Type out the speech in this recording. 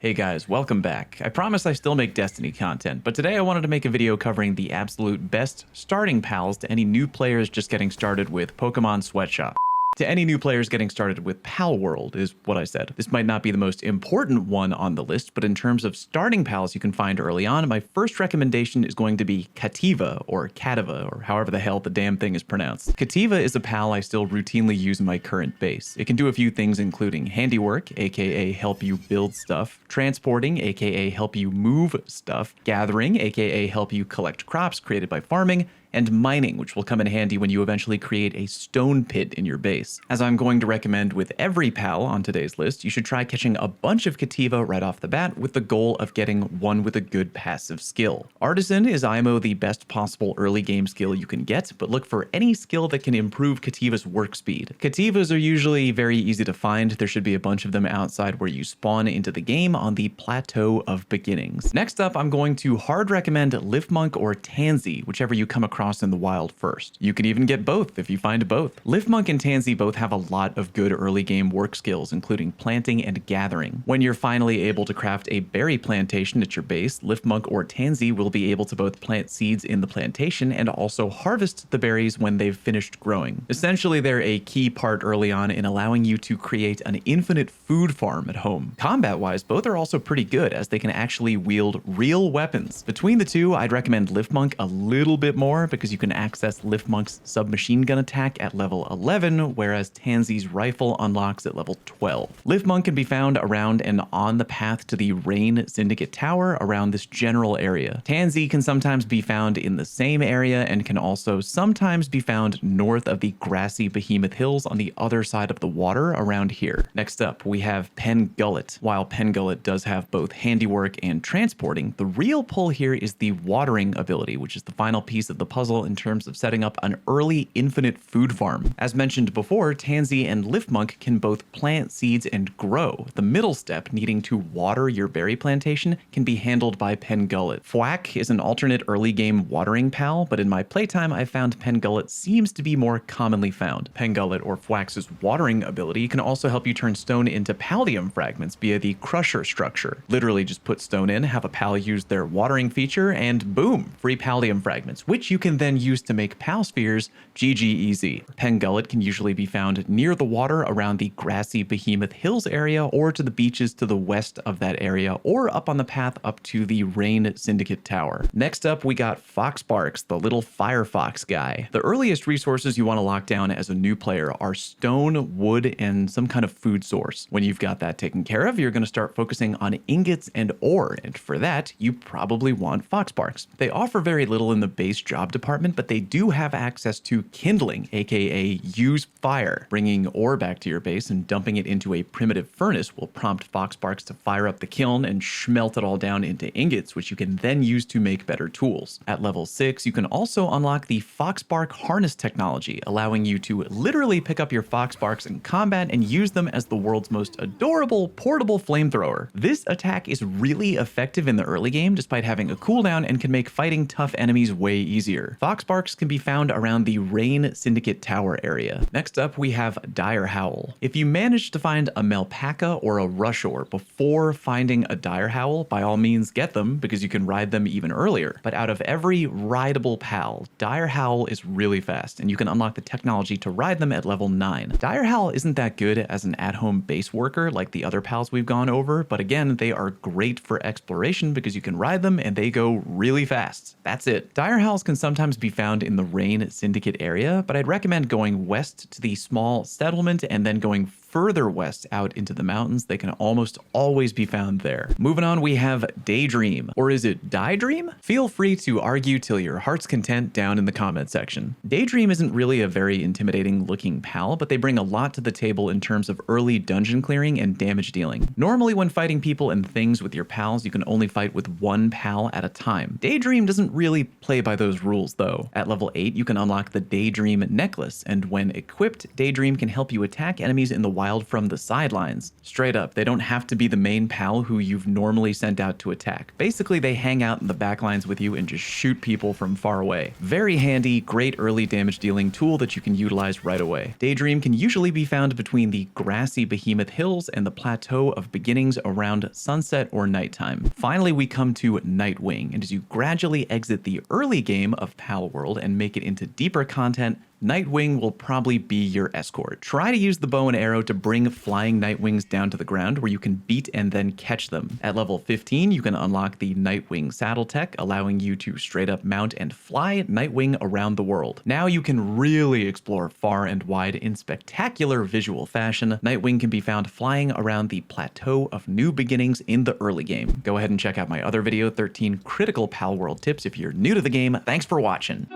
Hey guys, welcome back. I promise I still make Destiny content, but today I wanted to make a video covering the absolute best starting pals to any new players just getting started with Pokemon Sweatshop. To any new players getting started with Palworld is what I said. This might not be the most important one on the list, but in terms of starting pals you can find early on, my first recommendation is going to be Cativa, or Cativa, or however the hell the damn thing is pronounced. Cativa is a pal I still routinely use in my current base. It can do a few things including handiwork, aka help you build stuff, transporting, aka help you move stuff, gathering, aka help you collect crops created by farming, and mining, which will come in handy when you eventually create a stone pit in your base. As I'm going to recommend with every pal on today's list, you should try catching a bunch of Cativa right off the bat with the goal of getting one with a good passive skill. Artisan is IMO the best possible early game skill you can get, but look for any skill that can improve Cativa's work speed. Cativas are usually very easy to find. There should be a bunch of them outside where you spawn into the game on the Plateau of Beginnings. Next up, I'm going to hard recommend Liftmonk or Tansy, whichever you come across in the wild first. You can even get both if you find both. Liftmonk and Tansy both have a lot of good early game work skills, including planting and gathering. When you're finally able to craft a berry plantation at your base, Liftmonk or Tansy will be able to both plant seeds in the plantation and also harvest the berries when they've finished growing. Essentially, they're a key part early on in allowing you to create an infinite food farm at home. Combat-wise, both are also pretty good as they can actually wield real weapons. Between the two, I'd recommend Liftmonk a little bit more because you can access Liftmonk's submachine gun attack at level 11, whereas Tansy's rifle unlocks at level 12. Liftmonk can be found around and on the path to the Rain Syndicate Tower around this general area. Tansy can sometimes be found in the same area and can also sometimes be found north of the grassy Behemoth Hills on the other side of the water around here. Next up, we have Pengullet. While Pengullet does have both handiwork and transporting, the real pull here is the watering ability, which is the final piece of the puzzle in terms of setting up an early infinite food farm. As mentioned before, Tansy and Liftmonk can both plant seeds and grow. The middle step, needing to water your berry plantation, can be handled by Pengullet. Thwack is an alternate early game watering pal, but in my playtime I found Pengullet seems to be more commonly found. Pengullet or Thwack's watering ability can also help you turn stone into pallium fragments via the crusher structure. Literally just put stone in, have a pal use their watering feature, and boom, free pallium fragments, which you can then use to make pal spheres. GG easy. Pengullet can usually be found near the water around the grassy Behemoth Hills area or to the beaches to the west of that area or up on the path up to the Rain Syndicate Tower. Next up, we got Foxbarks, the little firefox guy. The earliest resources you want to lock down as a new player are stone, wood, and some kind of food source. When you've got that taken care of, you're going to start focusing on ingots and ore, and for that, you probably want Foxbarks. They offer very little in the base job department, but they do have access to kindling, aka use fire. Bringing ore back to your base and dumping it into a primitive furnace will prompt Foxbarks to fire up the kiln and smelt it all down into ingots, which you can then use to make better tools. At level 6, you can also unlock the Foxbark harness technology, allowing you to literally pick up your Foxbarks in combat and use them as the world's most adorable portable flamethrower. This attack is really effective in the early game despite having a cooldown and can make fighting tough enemies way easier. Foxbarks can be found around the Rain Syndicate Tower area. Next up, we have Dire Howl. If you manage to find a Melpaca or a Rushore before finding a Dire Howl, by all means get them because you can ride them even earlier. But out of every rideable pal, Dire Howl is really fast and you can unlock the technology to ride them at level 9. Dire Howl isn't that good as an at-home base worker like the other pals we've gone over, but again, they are great for exploration because you can ride them and they go really fast. That's it. Dire Howls can sometimes be found in the Rain Syndicate area, but I'd recommend going west to the small settlement and then going further west out into the mountains. They can almost always be found there. Moving on, we have Daydream. Or is it Daydream? Feel free to argue till your heart's content down in the comment section. Daydream isn't really a very intimidating looking pal, but they bring a lot to the table in terms of early dungeon clearing and damage dealing. Normally when fighting people and things with your pals, you can only fight with one pal at a time. Daydream doesn't really play by those rules though. At level 8, you can unlock the Daydream necklace, and when equipped, Daydream can help you attack enemies in the wild from the sidelines. Straight up, they don't have to be the main pal who you've normally sent out to attack. Basically, they hang out in the backlines with you and just shoot people from far away. Very handy, great early damage dealing tool that you can utilize right away. Daydream can usually be found between the grassy Behemoth Hills and the plateau of beginnings around sunset or nighttime. Finally, we come to Nightwing, and as you gradually exit the early game of Palworld and make it into deeper content, Nightwing will probably be your escort. Try to use the bow and arrow to bring flying Nightwings down to the ground where you can beat and then catch them. At level 15, you can unlock the Nightwing saddle tech, allowing you to straight up mount and fly Nightwing around the world. Now you can really explore far and wide in spectacular visual fashion. Nightwing can be found flying around the plateau of New Beginnings in the early game. Go ahead and check out my other video, 13 critical Palworld tips if you're new to the game. Thanks for watching.